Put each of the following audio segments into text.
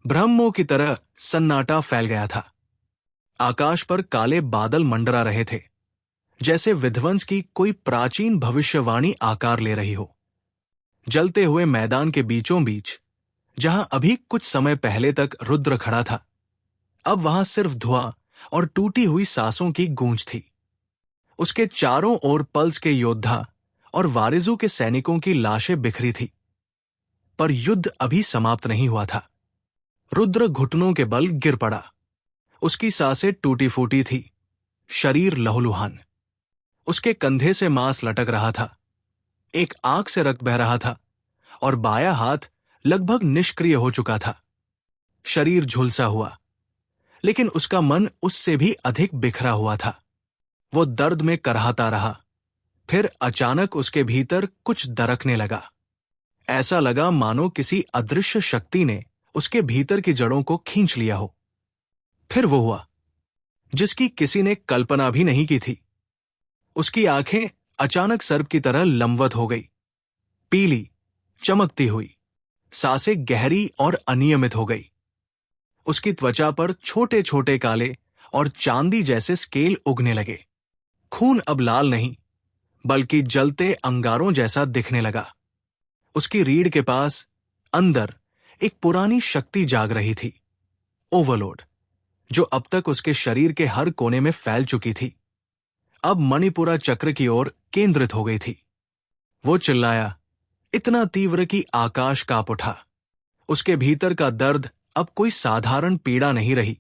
ब्रह्मों की तरह सन्नाटा फैल गया था। आकाश पर काले बादल मंडरा रहे थे, जैसे विध्वंस की कोई प्राचीन भविष्यवाणी आकार ले रही हो। जलते हुए मैदान के बीचों बीच, जहां अभी कुछ समय पहले तक रुद्र खड़ा था, अब वहां सिर्फ धुआं और टूटी हुई सांसों की गूंज थी। उसके चारों ओर पल्स के योद्धा और वारिजू के सैनिकों की लाशें बिखरी थी। पर युद्ध अभी समाप्त नहीं हुआ था। रुद्र घुटनों के बल गिर पड़ा। उसकी सांसें टूटी फूटी थी, शरीर लहूलुहान। उसके कंधे से मांस लटक रहा था, एक आंख से रक्त बह रहा था और बायां हाथ लगभग निष्क्रिय हो चुका था। शरीर झुलसा हुआ, लेकिन उसका मन उससे भी अधिक बिखरा हुआ था। वो दर्द में करहाता रहा। फिर अचानक उसके भीतर कुछ दरकने लगा। ऐसा लगा मानो किसी अदृश्य शक्ति ने उसके भीतर की जड़ों को खींच लिया हो। फिर वो हुआ जिसकी किसी ने कल्पना भी नहीं की थी। उसकी आंखें अचानक सर्प की तरह लंबवत हो गई, पीली, चमकती हुई। सांसें गहरी और अनियमित हो गई। उसकी त्वचा पर छोटे छोटे काले और चांदी जैसे स्केल उगने लगे। खून अब लाल नहीं, बल्कि जलते अंगारों जैसा दिखने लगा। उसकी रीढ़ के पास अंदर एक पुरानी शक्ति जाग रही थी, ओवरलोड, जो अब तक उसके शरीर के हर कोने में फैल चुकी थी, अब मणिपुरा चक्र की ओर केंद्रित हो गई थी। वो चिल्लाया, इतना तीव्र कि आकाश कांप उठा। उसके भीतर का दर्द अब कोई साधारण पीड़ा नहीं रही,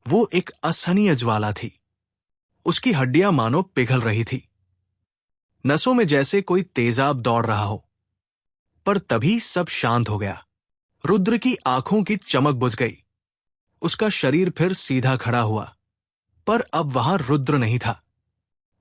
वो एक असहनीय ज्वाला थी। उसकी हड्डियां मानो पिघल रही थी, नसों में जैसे कोई तेजाब दौड़ रहा हो। पर तभी सब शांत हो गया। रुद्र की आंखों की चमक बुझ गई। उसका शरीर फिर सीधा खड़ा हुआ, पर अब वहां रुद्र नहीं था।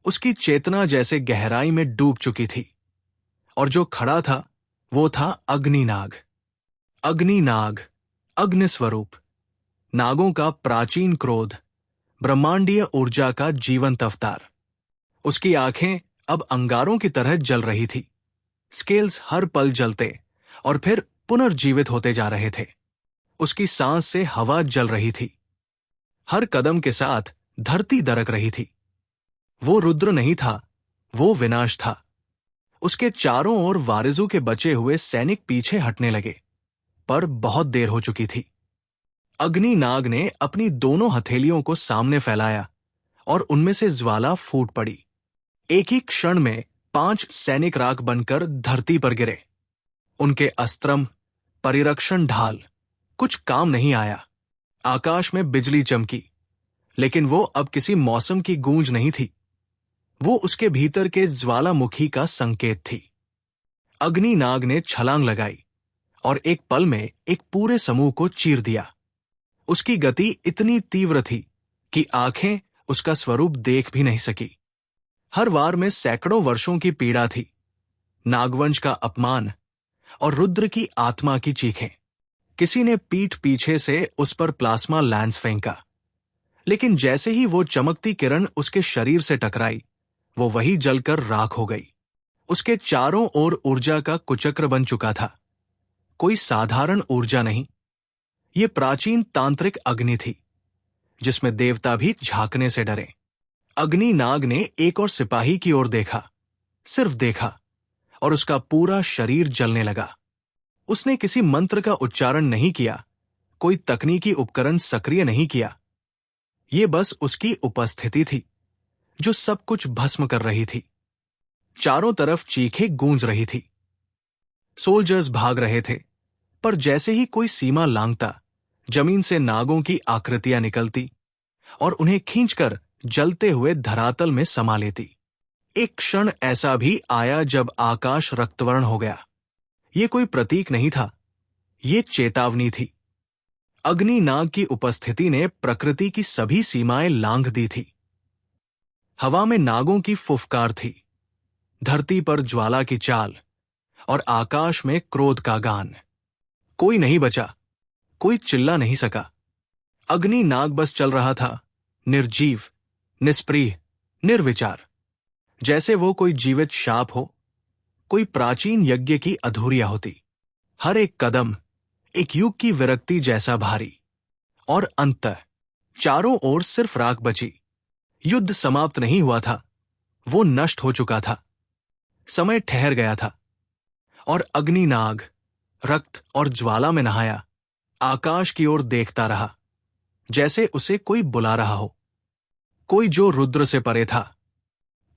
उसकी चेतना जैसे गहराई में डूब चुकी थी, और जो खड़ा था वो था अग्निनाग। अग्निनाग, अग्निस्वरूप, नागों का प्राचीन क्रोध, ब्रह्मांडीय ऊर्जा का जीवंत अवतार। उसकी आंखें अब अंगारों की तरह जल रही थी। स्केल्स हर पल जलते और फिर पुनर्जीवित होते जा रहे थे। उसकी सांस से हवा जल रही थी। हर कदम के साथ धरती दरक रही थी। वो रुद्र नहीं था, वो विनाश था। उसके चारों ओर वारिजू के बचे हुए सैनिक पीछे हटने लगे, पर बहुत देर हो चुकी थी। अग्निनाग ने अपनी दोनों हथेलियों को सामने फैलाया और उनमें से ज्वाला फूट पड़ी। एक ही क्षण में 5 सैनिक राख बनकर धरती पर गिरे। उनके अस्त्रम, परिरक्षण ढाल कुछ काम नहीं आया। आकाश में बिजली चमकी, लेकिन वो अब किसी मौसम की गूंज नहीं थी, वो उसके भीतर के ज्वालामुखी का संकेत थी। अग्निनाग ने छलांग लगाई और एक पल में एक पूरे समूह को चीर दिया। उसकी गति इतनी तीव्र थी कि आंखें उसका स्वरूप देख भी नहीं सकी। हर वार में सैकड़ों वर्षों की पीड़ा थी, नागवंश का अपमान और रुद्र की आत्मा की चीखें। किसी ने पीठ पीछे से उस पर प्लाज्मा लैंस फेंका, लेकिन जैसे ही वो चमकती किरण उसके शरीर से टकराई, वो वही जलकर राख हो गई। उसके चारों ओर ऊर्जा का कुचक्र बन चुका था, कोई साधारण ऊर्जा नहीं। ये प्राचीन तांत्रिक अग्नि थी, जिसमें देवता भी झांकने से डरे। अग्निनाग ने एक और सिपाही की ओर देखा, सिर्फ देखा, और उसका पूरा शरीर जलने लगा। उसने किसी मंत्र का उच्चारण नहीं किया, कोई तकनीकी उपकरण सक्रिय नहीं किया। ये बस उसकी उपस्थिति थी, जो सब कुछ भस्म कर रही थी। चारों तरफ चीखें गूंज रही थी। सोल्जर्स भाग रहे थे, पर जैसे ही कोई सीमा लांघता, जमीन से नागों की आकृतियां निकलती और उन्हें खींचकर जलते हुए धरातल में समा लेती। एक क्षण ऐसा भी आया जब आकाश रक्तवर्ण हो गया। ये कोई प्रतीक नहीं था, ये चेतावनी थी। अग्निनाग की उपस्थिति ने प्रकृति की सभी सीमाएं लांघ दी थी। हवा में नागों की फुफकार थी, धरती पर ज्वाला की चाल और आकाश में क्रोध का गान। कोई नहीं बचा, कोई चिल्ला नहीं सका। अग्निनाग बस चल रहा था, निर्जीव, निष्प्रिय, निर्विचार, जैसे वो कोई जीवित शाप हो, कोई प्राचीन यज्ञ की अधूरिया होती। हर एक कदम एक युग की विरक्ति जैसा भारी। और अंततः चारों ओर सिर्फ राख बची। युद्ध समाप्त नहीं हुआ था, वो नष्ट हो चुका था। समय ठहर गया था और अग्निनाग रक्त और ज्वाला में नहाया आकाश की ओर देखता रहा, जैसे उसे कोई बुला रहा हो। कोई जो रुद्र से परे था,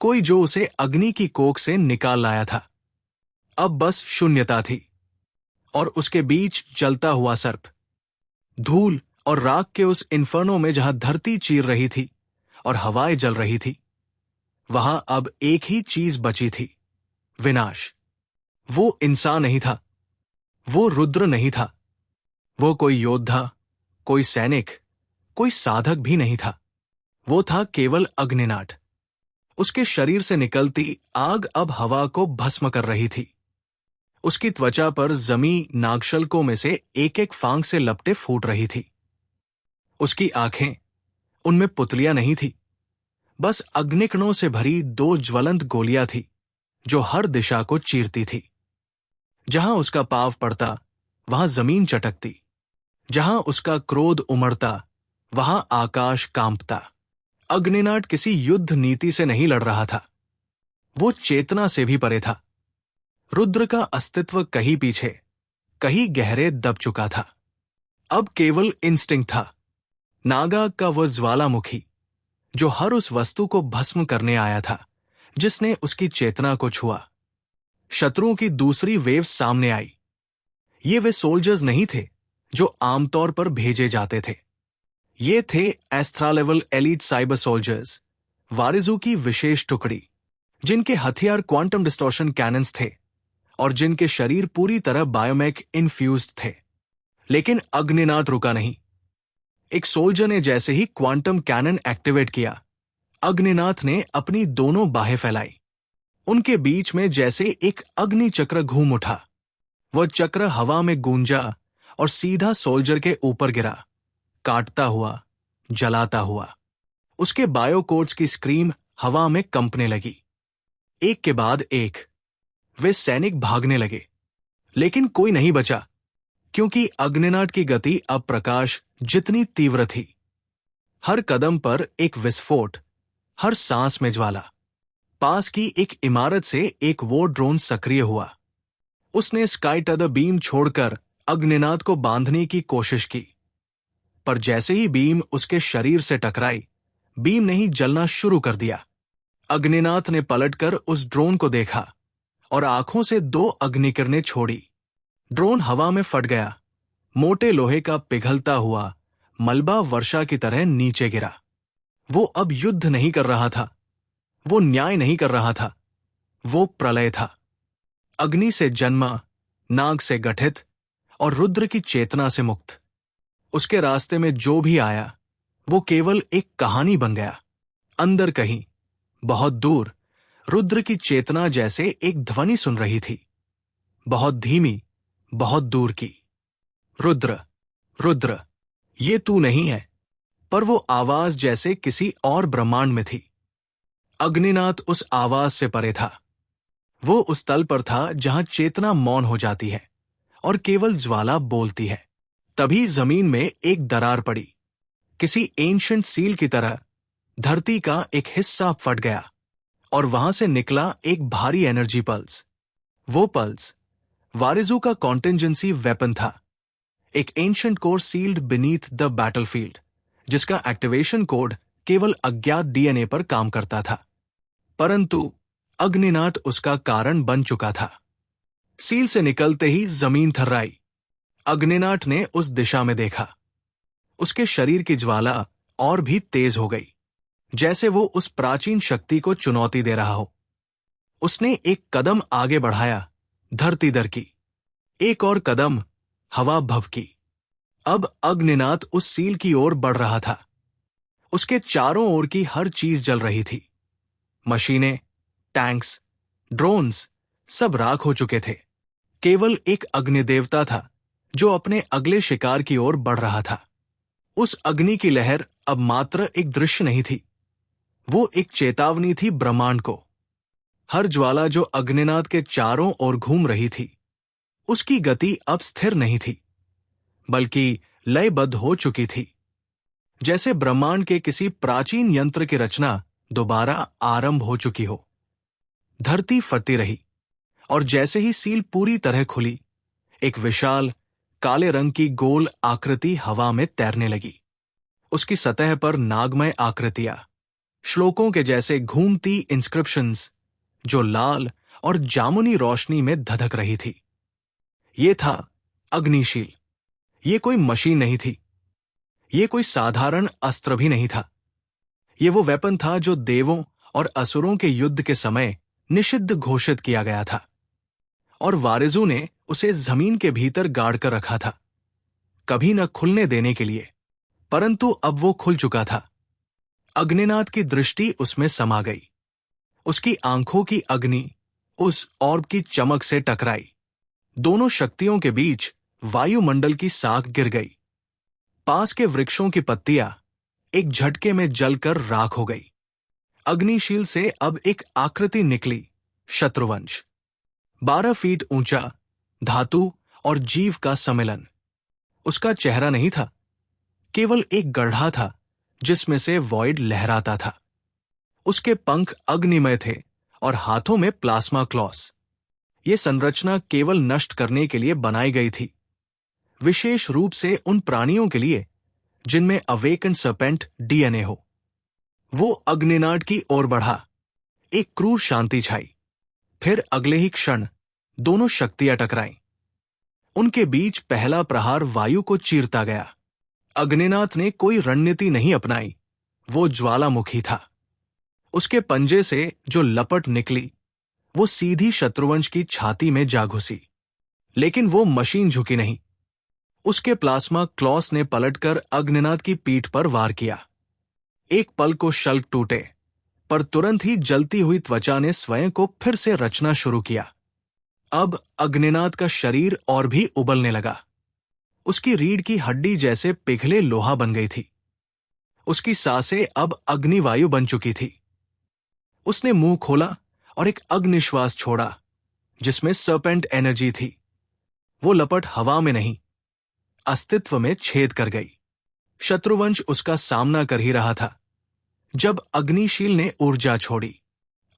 कोई जो उसे अग्नि की कोख से निकाल लाया था। अब बस शून्यता थी और उसके बीच जलता हुआ सर्प। धूल और राख के उस इन्फर्नो में जहां धरती चीर रही थी और हवाएं जल रही थी, वहां अब एक ही चीज बची थी, विनाश। वो इंसान नहीं था, वो रुद्र नहीं था, वो कोई योद्धा, कोई सैनिक, कोई साधक भी नहीं था। वो था केवल अग्निनाट। उसके शरीर से निकलती आग अब हवा को भस्म कर रही थी। उसकी त्वचा पर जमी नागशल्कों में से एक एक फांग से लपटे फूट रही थी। उसकी आंखें, उनमें पुतलियां नहीं थी, बस अग्निकणों से भरी दो ज्वलंत गोलियां थी जो हर दिशा को चीरती थी। जहां उसका पांव पड़ता वहां जमीन चटकती, जहां उसका क्रोध उमड़ता वहां आकाश कांपता। अग्निनाट किसी युद्ध नीति से नहीं लड़ रहा था, वो चेतना से भी परे था। रुद्र का अस्तित्व कहीं पीछे, कहीं गहरे दब चुका था। अब केवल इंस्टिंक्ट था, नागा का वह ज्वालामुखी जो हर उस वस्तु को भस्म करने आया था जिसने उसकी चेतना को छुआ। शत्रुओं की दूसरी वेव सामने आई। ये वे सोल्जर्स नहीं थे जो आमतौर पर भेजे जाते थे। ये थे extra level elite cyber soldiers, वारिजू की विशेष टुकड़ी, जिनके हथियार क्वांटम डिस्टॉर्शन कैनन्स थे और जिनके शरीर पूरी तरह बायोमेक इन्फ्यूज्ड थे। लेकिन अग्निनाथ रुका नहीं। एक सोल्जर ने जैसे ही क्वांटम कैनन एक्टिवेट किया, अग्निनाथ ने अपनी दोनों बाहें फैलाई। उनके बीच में जैसे एक अग्नि चक्र घूम उठा। वह चक्र हवा में गूंजा और सीधा सोल्जर के ऊपर गिरा, काटता हुआ, जलाता हुआ। उसके बायोकोड्स की स्क्रीम हवा में कंपने लगी। एक के बाद एक वे सैनिक भागने लगे, लेकिन कोई नहीं बचा, क्योंकि अग्निनाट की गति अब प्रकाश जितनी तीव्र थी। हर कदम पर एक विस्फोट, हर सांस में ज्वाला। पास की एक इमारत से एक वॉर ड्रोन सक्रिय हुआ। उसने स्काईटदर बीम छोड़कर अग्निनाथ को बांधने की कोशिश की, पर जैसे ही बीम उसके शरीर से टकराई, बीम ने ही जलना शुरू कर दिया। अग्निनाथ ने पलटकर उस ड्रोन को देखा और आंखों से दो अग्निकिरणें छोड़ी। ड्रोन हवा में फट गया, मोटे लोहे का पिघलता हुआ मलबा वर्षा की तरह नीचे गिरा। वो अब युद्ध नहीं कर रहा था, वो न्याय नहीं कर रहा था, वो प्रलय था। अग्नि से जन्मा, नाग से गठित और रुद्र की चेतना से मुक्त। उसके रास्ते में जो भी आया वो केवल एक कहानी बन गया। अंदर कहीं, बहुत दूर, रुद्र की चेतना जैसे एक ध्वनि सुन रही थी, बहुत धीमी, बहुत दूर की। रुद्र, रुद्र, ये तू नहीं है। पर वो आवाज जैसे किसी और ब्रह्मांड में थी। अग्निनाथ उस आवाज से परे था। वो उस तल पर था जहां चेतना मौन हो जाती है और केवल ज्वाला बोलती है। तभी जमीन में एक दरार पड़ी। किसी एंशिएंट सील की तरह धरती का एक हिस्सा फट गया और वहां से निकला एक भारी एनर्जी पल्स। वो पल्स वारिजू का कॉन्टिंजेंसी वेपन था, एक ancient core sealed beneath the battlefield, जिसका एक्टिवेशन कोड केवल अज्ञात डीएनए पर काम करता था। परंतु अग्निनाथ उसका कारण बन चुका था। सील से निकलते ही जमीन थर्राई। अग्निनाथ ने उस दिशा में देखा। उसके शरीर की ज्वाला और भी तेज हो गई, जैसे वो उस प्राचीन शक्ति को चुनौती दे रहा हो। उसने एक कदम आगे बढ़ाया, धरती दर की। एक और कदम, हवा भभकी। अब अग्निनाथ उस सील की ओर बढ़ रहा था। उसके चारों ओर की हर चीज जल रही थी। मशीनें, टैंक्स, ड्रोन्स, सब राख हो चुके थे। केवल एक अग्निदेवता था जो अपने अगले शिकार की ओर बढ़ रहा था। उस अग्नि की लहर अब मात्र एक दृश्य नहीं थी, वो एक चेतावनी थी ब्रह्मांड को। हर ज्वाला जो अग्निनाथ के चारों ओर घूम रही थी, उसकी गति अब स्थिर नहीं थी। बल्कि लयबद्ध हो चुकी थी, जैसे ब्रह्मांड के किसी प्राचीन यंत्र की रचना दोबारा आरंभ हो चुकी हो। धरती फरती रही, और जैसे ही सील पूरी तरह खुली, एक विशाल काले रंग की गोल आकृति हवा में तैरने लगी। उसकी सतह पर नागमय आकृतियां, श्लोकों के जैसे घूमती इंस्क्रिप्शंस, जो लाल और जामुनी रोशनी में धधक रही थी। ये था अग्निशील। ये कोई मशीन नहीं थी। ये कोई साधारण अस्त्र भी नहीं था। ये वो वेपन था जो देवों और असुरों के युद्ध के समय निषिद्ध घोषित किया गया था, और वारिजू ने उसे जमीन के भीतर गाड़ कर रखा था, कभी न खुलने देने के लिए। परंतु अब वो खुल चुका था। अग्निनाथ की दृष्टि उसमें समा गई। उसकी आंखों की अग्नि उस ऑर्ब की चमक से टकराई। दोनों शक्तियों के बीच वायुमंडल की साख गिर गई। पास के वृक्षों की पत्तियां एक झटके में जलकर राख हो गई। अग्निशील से अब एक आकृति निकली, शत्रुवंश। 12 फीट ऊंचा, धातु और जीव का सम्मिलन। उसका चेहरा नहीं था, केवल एक गड्ढा था जिसमें से वॉइड लहराता था। उसके पंख अग्निमय थे और हाथों में प्लाज्मा क्लॉस। ये संरचना केवल नष्ट करने के लिए बनाई गई थी, विशेष रूप से उन प्राणियों के लिए जिनमें अवेकन सर्पेंट डीएनए हो। वो अग्निनाड की ओर बढ़ा। एक क्रूर शांति छाई। फिर अगले ही क्षण दोनों शक्तियां टकराईं। उनके बीच पहला प्रहार वायु को चीरता गया। अग्निनाथ ने कोई रणनीति नहीं अपनाई। वो ज्वालामुखी था। उसके पंजे से जो लपट निकली, वो सीधी शत्रुवंश की छाती में जा घुसी। लेकिन वो मशीन झुकी नहीं। उसके प्लाज्मा क्लॉस ने पलटकर अग्निनाथ की पीठ पर वार किया। एक पल को शल्क टूटे, पर तुरंत ही जलती हुई त्वचा ने स्वयं को फिर से रचना शुरू किया। अब अग्निनाथ का शरीर और भी उबलने लगा। उसकी रीढ़ की हड्डी जैसे पिघले लोहा बन गई थी। उसकी सांसें अब अग्निवायु बन चुकी थी। उसने मुंह खोला और एक अग्निश्वास छोड़ा, जिसमें सर्पेंट एनर्जी थी। वो लपट हवा में नहीं, अस्तित्व में छेद कर गई। शत्रुवंश उसका सामना कर ही रहा था जब अग्निशील ने ऊर्जा छोड़ी।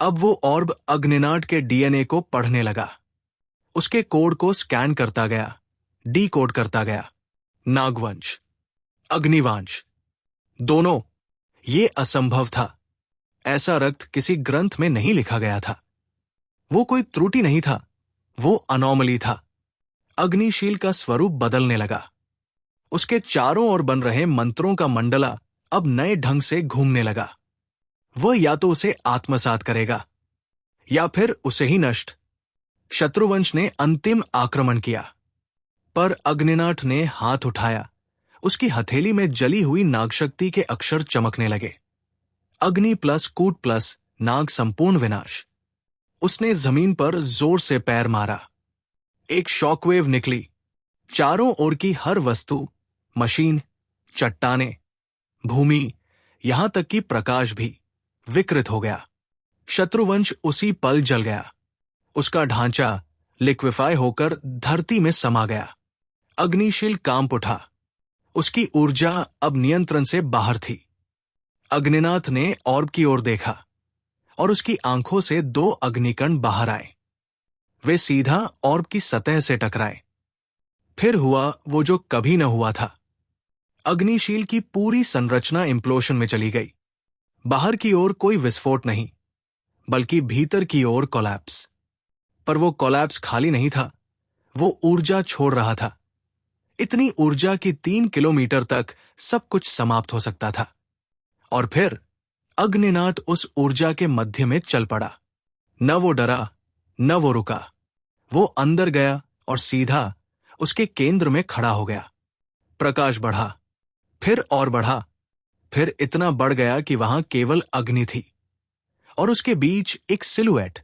अब वो ऑर्ब अग्निनाड के डीएनए को पढ़ने लगा। उसके कोड को स्कैन करता गया, डीकोड करता गया। नागवंश, अग्निवांश, दोनों। ये असंभव था। ऐसा रक्त किसी ग्रंथ में नहीं लिखा गया था। वो कोई त्रुटि नहीं था, वो अनोमली था। अग्निशील का स्वरूप बदलने लगा। उसके चारों ओर बन रहे मंत्रों का मंडला अब नए ढंग से घूमने लगा। वह या तो उसे आत्मसात करेगा या फिर उसे ही नष्ट। शत्रुवंश ने अंतिम आक्रमण किया, पर अग्निनाथ ने हाथ उठाया। उसकी हथेली में जली हुई नागशक्ति के अक्षर चमकने लगे। अग्नि प्लस कूट प्लस नाग संपूर्ण विनाश। उसने जमीन पर जोर से पैर मारा। एक शॉकवेव निकली। चारों ओर की हर वस्तु, मशीन, चट्टाने, भूमि, यहां तक कि प्रकाश भी विकृत हो गया। शत्रुवंश उसी पल जल गया। उसका ढांचा लिक्विफाई होकर धरती में समा गया। अग्निशील कांप उठा। उसकी ऊर्जा अब नियंत्रण से बाहर थी। अग्निनाथ ने ऑर्ब की ओर देखा और उसकी आंखों से 2 अग्निकण बाहर आए। वे सीधा ऑर्ब की सतह से टकराए। फिर हुआ वो जो कभी न हुआ था। अग्निशील की पूरी संरचना इम्प्लोशन में चली गई। बाहर की ओर कोई विस्फोट नहीं, बल्कि भीतर की ओर कोलैप्स। पर वो कोलैप्स खाली नहीं था, वो ऊर्जा छोड़ रहा था। इतनी ऊर्जा की 3 किलोमीटर तक सब कुछ समाप्त हो सकता था। और फिर अग्निनाथ उस ऊर्जा के मध्य में चल पड़ा। न वो डरा, न वो रुका। वो अंदर गया और सीधा उसके केंद्र में खड़ा हो गया। प्रकाश बढ़ा, फिर और बढ़ा, फिर इतना बढ़ गया कि वहां केवल अग्नि थी, और उसके बीच एक सिलुएट,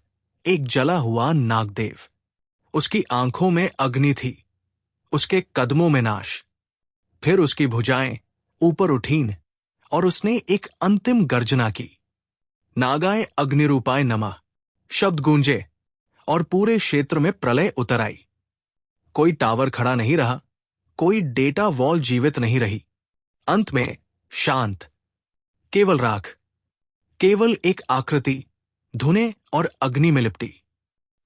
एक जला हुआ नागदेव। उसकी आंखों में अग्नि थी, उसके कदमों में नाश। फिर उसकी भुजाएं ऊपर उठीं और उसने एक अंतिम गर्जना की। नागाय अग्निरूपाय नमः शब्द गूंजे और पूरे क्षेत्र में प्रलय उतर आई। कोई टावर खड़ा नहीं रहा, कोई डेटा वॉल जीवित नहीं रही। अंत में शांत, केवल राख, केवल एक आकृति धुने और अग्नि में लिपटी।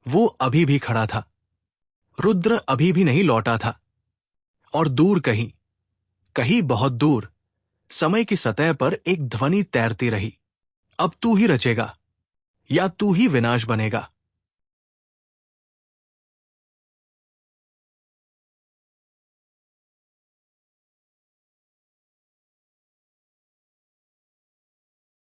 वो अभी भी खड़ा था। रुद्र अभी भी नहीं लौटा था। और दूर कहीं, कहीं बहुत दूर, समय की सतह पर एक ध्वनि तैरती रही, अब तू ही रचेगा या तू ही विनाश बनेगा।